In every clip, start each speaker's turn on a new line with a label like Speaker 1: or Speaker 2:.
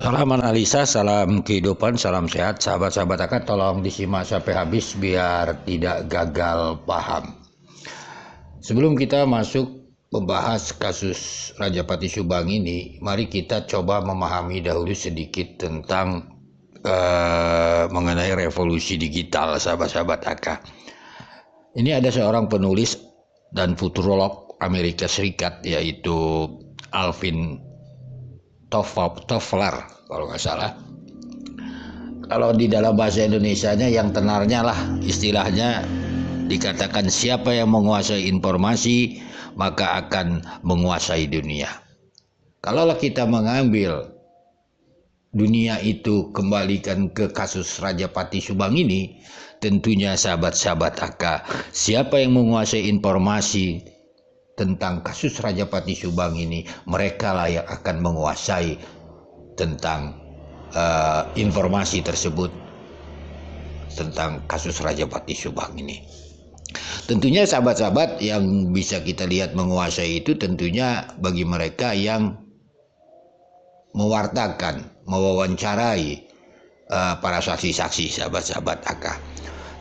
Speaker 1: Salam analisa, salam kehidupan, salam sehat. Sahabat-sahabat akan tolong disimak sampai habis biar tidak gagal paham. Sebelum kita masuk membahas kasus Rajapati Subang ini, mari kita coba memahami dahulu sedikit tentang mengenai revolusi digital, sahabat-sahabat AK. Ini ada seorang penulis dan futurolog Amerika Serikat, yaitu Alvin Toffler kalau nggak salah. Kalau di dalam bahasa Indonesianya yang tenarnya lah istilahnya dikatakan siapa yang menguasai informasi maka akan menguasai dunia. Kalaulah kita mengambil dunia itu kembalikan ke kasus Rajapati Subang ini, tentunya sahabat-sahabat AK, siapa yang menguasai informasi tentang kasus Rajapati Subang ini, mereka lah yang akan menguasai tentang informasi tersebut tentang kasus Rajapati Subang ini. Tentunya sahabat-sahabat yang bisa kita lihat menguasai itu tentunya bagi mereka yang mewartakan, mewawancarai para saksi-saksi, sahabat-sahabat AK.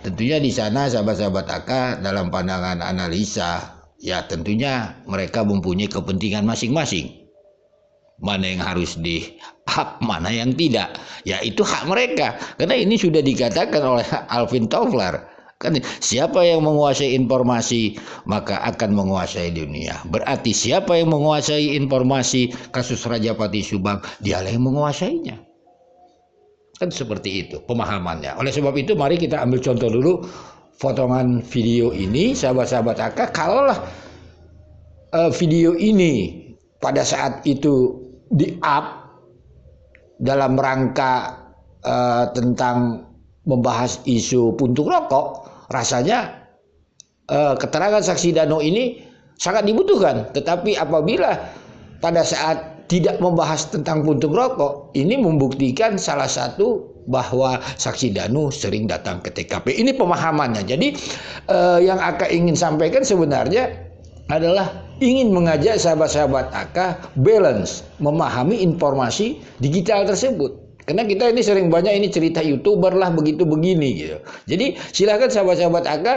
Speaker 1: Tentunya di sana sahabat-sahabat AK dalam pandangan analisa, ya tentunya mereka mempunyai kepentingan masing-masing. Mana yang harus di-up, mana yang tidak. Ya itu hak mereka. Karena ini sudah dikatakan oleh Alvin Toffler. Kan siapa yang menguasai informasi maka akan menguasai dunia. Berarti siapa yang menguasai informasi kasus Rajapati Subang, dialah yang menguasainya. Kan seperti itu pemahamannya. Oleh sebab itu mari kita ambil contoh dulu potongan video ini, sahabat-sahabat AK. Kalaulah video ini pada saat itu di-up dalam rangka tentang membahas isu puntung rokok, rasanya keterangan saksi Dano ini sangat dibutuhkan. Tetapi apabila pada saat tidak membahas tentang puntung rokok, ini membuktikan salah satu bahwa saksi Danu sering datang ke TKP. Ini pemahamannya. Jadi yang AK ingin sampaikan sebenarnya adalah ingin mengajak sahabat-sahabat AK balance, memahami informasi digital tersebut. Karena kita ini sering banyak ini cerita YouTuber lah begitu begini gitu. Jadi silakan sahabat-sahabat AK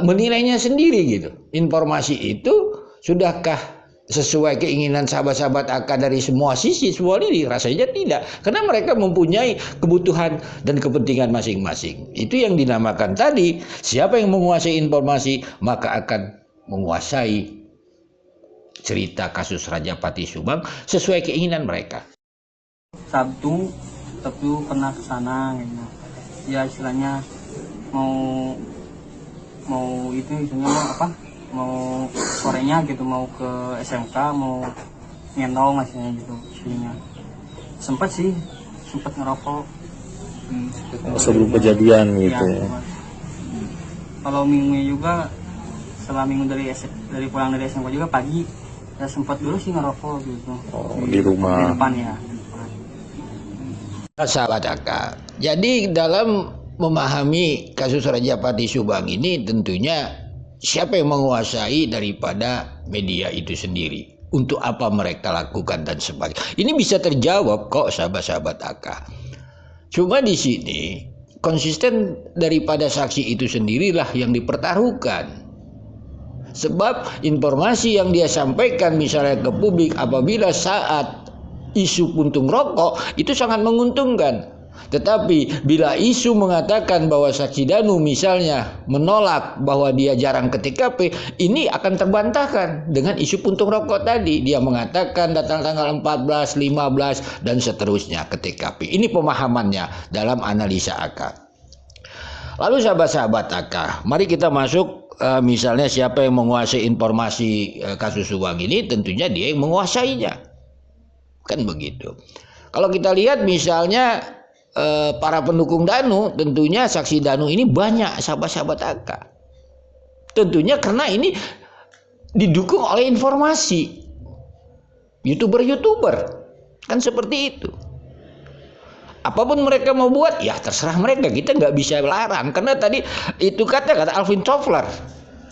Speaker 1: menilainya sendiri gitu. Informasi itu sudahkah sesuai keinginan sahabat-sahabat AK dari semua sisi, semua lini? Rasanya tidak. Karena mereka mempunyai kebutuhan dan kepentingan masing-masing. Itu yang dinamakan tadi, siapa yang menguasai informasi, maka akan menguasai cerita kasus Rajapati Subang sesuai keinginan mereka.
Speaker 2: Sabtu pernah ke sana gitu. Ya istilahnya mau itu istilahnya apa? Mau sorenya gitu, mau ke SMK, mau ngendong maksudnya gitu istilahnya. Sempat ngerokok
Speaker 3: sebelum kejadian gitu ya.
Speaker 2: Kalau minggunya juga setelah minggu dari pulang dari SMK juga pagi ya sempat dulu sih ngerokok gitu.
Speaker 3: Di rumah.
Speaker 2: Di depan ya.
Speaker 1: Sahabat AK, jadi dalam memahami kasus Rajapati Subang ini tentunya siapa yang menguasai daripada media itu sendiri, untuk apa mereka lakukan dan sebagainya. Ini bisa terjawab kok sahabat-sahabat AK. Cuma di sini konsisten daripada saksi itu sendirilah yang dipertaruhkan. Sebab informasi yang dia sampaikan misalnya ke publik apabila saat isu puntung rokok itu sangat menguntungkan. Tetapi bila isu mengatakan bahwa saksi Danu misalnya menolak bahwa dia jarang ke TKP, ini akan terbantahkan dengan isu puntung rokok tadi. Dia mengatakan datang tanggal 14, 15 dan seterusnya ke TKP. Ini pemahamannya dalam analisa AK. Lalu sahabat-sahabat AK, mari kita masuk misalnya siapa yang menguasai informasi kasus Subang ini, tentunya dia yang menguasainya. Kan begitu. Kalau kita lihat misalnya para pendukung Danu, tentunya saksi Danu ini banyak sahabat-sahabat AK. Tentunya karena ini didukung oleh informasi YouTuber. Kan seperti itu. Apapun mereka mau buat, ya terserah mereka. Kita nggak bisa larang. Karena tadi itu kata Alvin Toffler.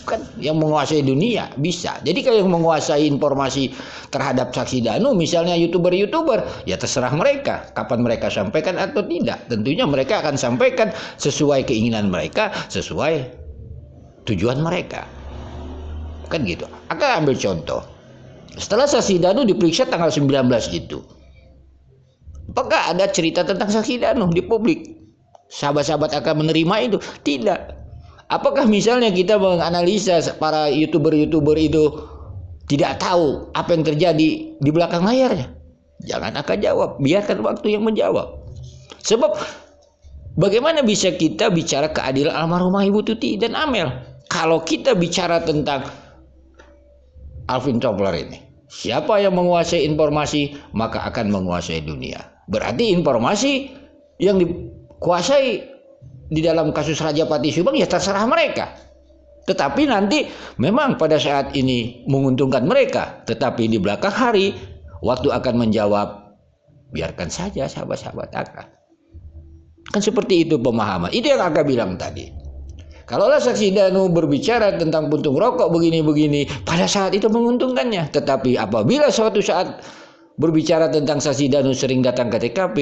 Speaker 1: kan yang menguasai dunia bisa. Jadi kalau yang menguasai informasi terhadap saksi Danu misalnya YouTuber ya terserah mereka kapan mereka sampaikan atau tidak. Tentunya mereka akan sampaikan sesuai keinginan mereka, sesuai tujuan mereka, kan gitu. Akan ambil contoh, setelah saksi Danu diperiksa tanggal 19 itu, apakah ada cerita tentang saksi Danu di publik? Sahabat-sahabat akan menerima itu? Tidak. Apakah misalnya kita menganalisa para YouTuber itu tidak tahu apa yang terjadi di belakang layarnya? Jangan akan jawab, biarkan waktu yang menjawab. Sebab bagaimana bisa kita bicara keadilan almarhumah Ibu Tuti dan Amel kalau kita bicara tentang Alvin Toffler ini? Siapa yang menguasai informasi maka akan menguasai dunia. Berarti informasi yang dikuasai di dalam kasus Raja Pati Subang ya terserah mereka. Tetapi nanti memang pada saat ini menguntungkan mereka. Tetapi di belakang hari waktu akan menjawab, biarkan saja sahabat-sahabat Aka. Kan seperti itu pemahaman. Itu yang Aka bilang tadi. Kalaulah saksi Danu berbicara tentang puntung rokok begini-begini, pada saat itu menguntungkannya. Tetapi apabila suatu saat berbicara tentang saksi Danu sering datang ke TKP,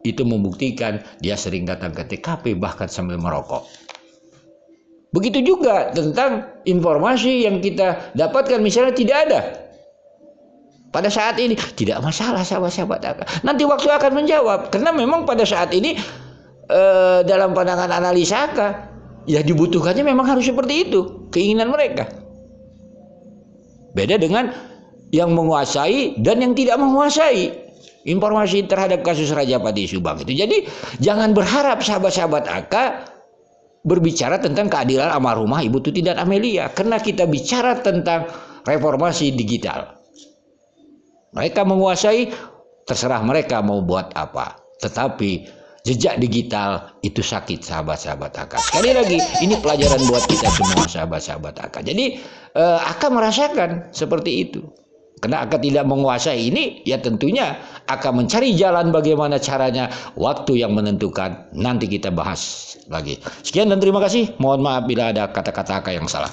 Speaker 1: itu membuktikan dia sering datang ke TKP bahkan sambil merokok. Begitu juga tentang informasi yang kita dapatkan misalnya tidak ada. Pada saat ini tidak masalah sahabat-sahabat Aka. Nanti waktu akan menjawab. Karena memang pada saat ini dalam pandangan analisa Aka, ya dibutuhkannya memang harus seperti itu. Keinginan mereka. Beda dengan yang menguasai dan yang tidak menguasai informasi terhadap kasus Raja Pati Subang itu. Jadi jangan berharap sahabat-sahabat Aka berbicara tentang keadilan almarhumah Ibu Tuti dan Amelia. Karena kita bicara tentang reformasi digital. Mereka menguasai, terserah mereka mau buat apa. Tetapi jejak digital itu sakit sahabat-sahabat Aka. Sekali lagi, ini pelajaran buat kita semua sahabat-sahabat Aka. Jadi Aka merasakan seperti itu. Karena Aka tidak menguasai ini, ya tentunya akan mencari jalan bagaimana caranya, waktu yang menentukan. Nanti kita bahas lagi. Sekian dan terima kasih. Mohon maaf bila ada kata-kata Aka yang salah.